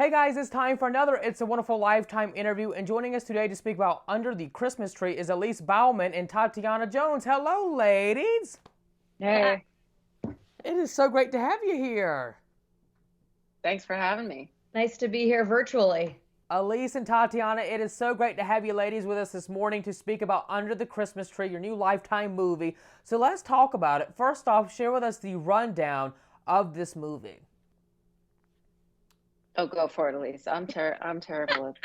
Hey guys, it's time for another It's a Wonderful Lifetime interview, and joining us today to speak about Under the Christmas Tree is Elise Bauman and Tattiawna Jones. Hello, ladies. Hey, It is so great to have you here. thanks for having me. Nice to be here virtually. Elise and Tattiawna, it is so great to have you ladies with us this morning to speak about Under the Christmas Tree, your new Lifetime movie. So let's talk about it. First off, share with us the rundown of this movie. Oh, go for it, Elise. I'm terrible at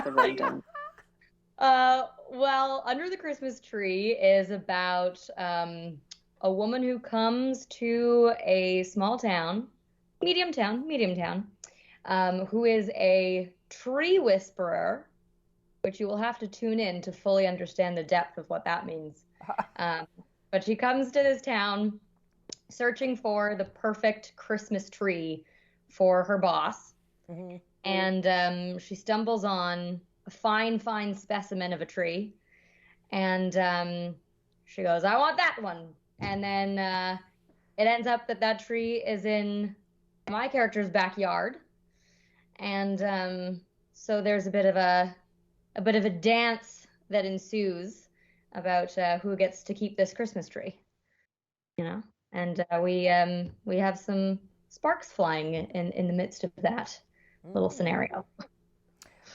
the rundown. Well, Under the Christmas Tree is about a woman who comes to a small town, medium town, who is a tree whisperer, which you will have to tune in to fully understand the depth of what that means. But she comes to this town searching for the perfect Christmas tree for her boss. Mm-hmm. And she stumbles on a fine specimen of a tree. And she goes, I want that one. And then it ends up that tree is in my character's backyard. And so there's a bit of a dance that ensues about who gets to keep this Christmas tree, you know. And we have some sparks flying in the midst of that little scenario.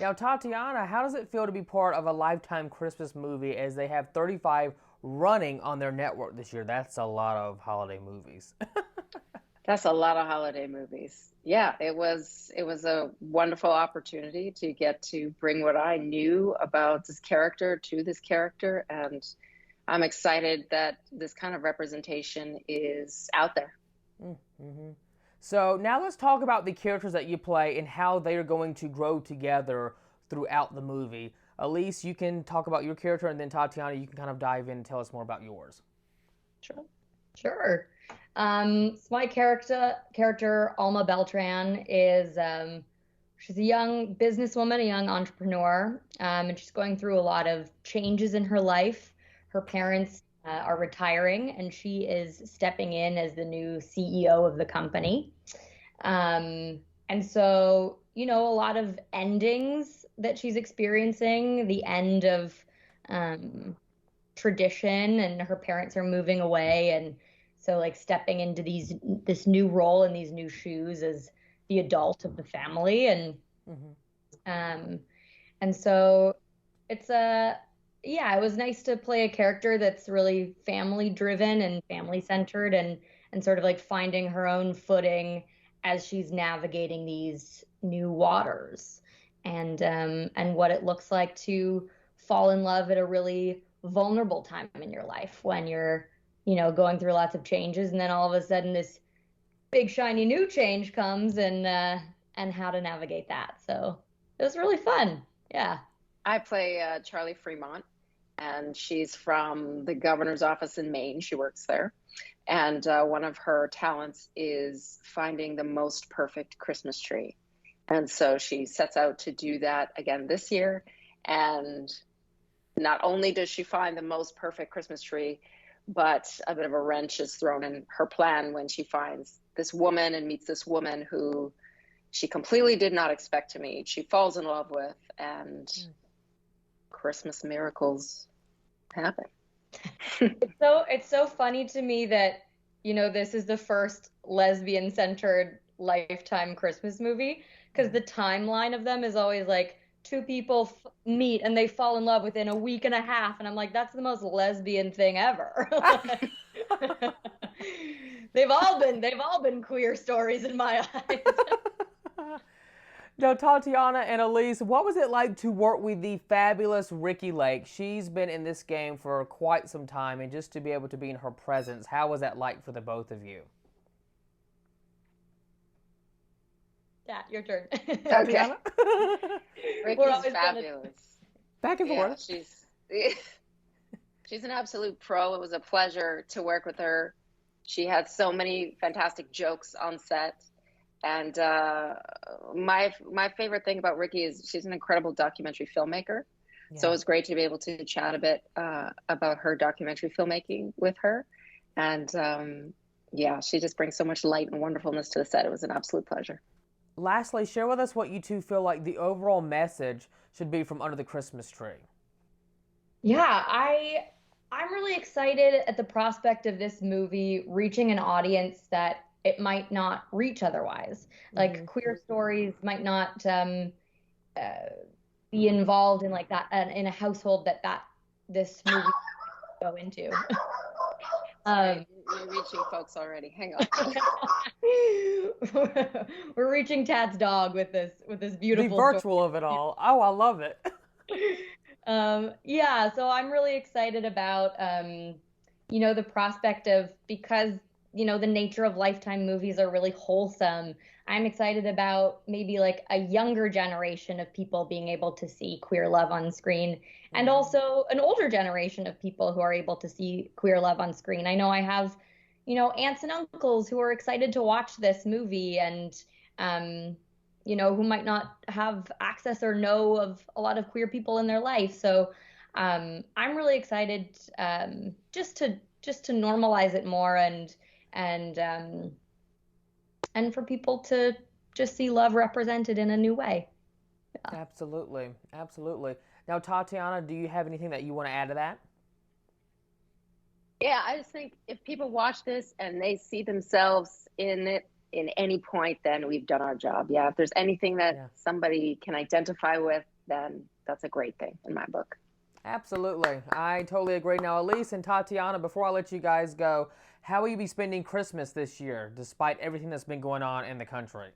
Now, Tattiawna, how does it feel to be part of a Lifetime Christmas movie as they have 35 running on their network this year? That's a lot of holiday movies. That's a lot of holiday movies. Yeah, it was a wonderful opportunity to get to bring what I knew about this character to this character, and I'm excited that this kind of representation is out there. Mm-hmm. So now let's talk about the characters that you play and how they are going to grow together throughout the movie. Elise, you can talk about your character, and then Tattiawna, you can kind of dive in and tell us more about yours. Sure. So my character Alma Beltran is she's a young businesswoman, a young entrepreneur, and she's going through a lot of changes in her life. Her parents are retiring, and she is stepping in as the new CEO of the company. And so, a lot of endings that she's experiencing, the end of tradition, and her parents are moving away, and so like stepping into this new role and these new shoes as the adult of the family, and and so it's it was nice to play a character that's really family driven and family centered, and sort of like finding her own footing as she's navigating these new waters, and what it looks like to fall in love at a really vulnerable time in your life when you're going through lots of changes, and then all of a sudden this big shiny new change comes, and how to navigate that. So it was really fun. Yeah. I play Charlie Freemont, and she's from the governor's office in Maine. She works there. And one of her talents is finding the most perfect Christmas tree. And so she sets out to do that again this year. And not only does she find the most perfect Christmas tree, but a bit of a wrench is thrown in her plan when she finds this woman and meets this woman who she completely did not expect to meet. She falls in love with, and Christmas miracles happen. It's so funny to me that this is the first lesbian centered Lifetime Christmas movie, because the timeline of them is always like two people meet and they fall in love within a week and a half, and I'm like, that's the most lesbian thing ever. They've all been queer stories in my eyes. Now, Tattiawna and Elise, what was it like to work with the fabulous Ricki Lake? She's been in this game for quite some time, and just to be able to be in her presence, how was that like for the both of you? Yeah, your turn. Okay. Ricki's fabulous. Back and forth. She's an absolute pro. It was a pleasure to work with her. She had so many fantastic jokes on set. And my favorite thing about Ricki is she's an incredible documentary filmmaker. Yeah. So it was great to be able to chat a bit about her documentary filmmaking with her. And she just brings so much light and wonderfulness to the set. It was an absolute pleasure. lastly, share with us what you two feel like the overall message should be from Under the Christmas Tree. Yeah, I'm really excited at the prospect of this movie reaching an audience that it might not reach otherwise. Like queer stories might not be involved in like that in a household that this movie go into. You're reaching folks already. Hang on. We're reaching Tat's dog with this beautiful the virtual story. of it all. Oh, I love it. Yeah, so I'm really excited about the prospect of, because the nature of Lifetime movies are really wholesome. I'm excited about maybe like a younger generation of people being able to see queer love on screen, and also an older generation of people who are able to see queer love on screen. I know I have, aunts and uncles who are excited to watch this movie, and who might not have access or know of a lot of queer people in their life. So I'm really excited just to normalize it more, and for people to just see love represented in a new way. Yeah. Absolutely. Absolutely. Now, Tattiawna, do you have anything that you want to add to that? Yeah, I just think if people watch this and they see themselves in it in any point, then we've done our job. Yeah, if there's anything that somebody can identify with, then that's a great thing in my book. Absolutely. I totally agree. Now, Elise and Tattiawna, before I let you guys go, how will you be spending Christmas this year, despite everything that's been going on in the country?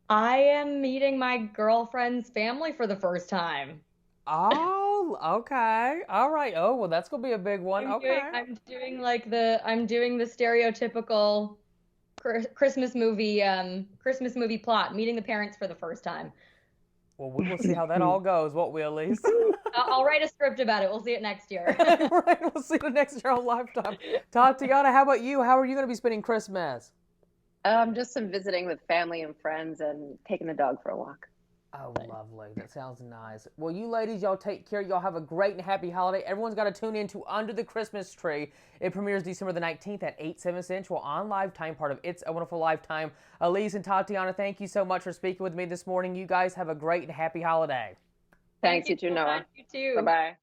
I am meeting my girlfriend's family for the first time. Oh, okay. All right. Oh, well, that's going to be a big one. I'm doing the stereotypical Christmas movie plot, meeting the parents for the first time. Well, we will see how that all goes, won't we, Elise? I'll write a script about it. We'll see it next year. Right, we'll see it next year on Lifetime. Tattiawna, how about you? How are you going to be spending Christmas? Just some visiting with family and friends and taking the dog for a walk. Oh, lovely. That sounds nice. Well, you ladies, y'all take care. Y'all have a great and happy holiday. Everyone's got to tune in to Under the Christmas Tree. It premieres December the 19th at 8/7 Central on Lifetime, part of It's a Wonderful Lifetime. Elise and Tattiawna, thank you so much for speaking with me this morning. You guys have a great and happy holiday. Thanks, you too, Noah. You too. Bye-bye.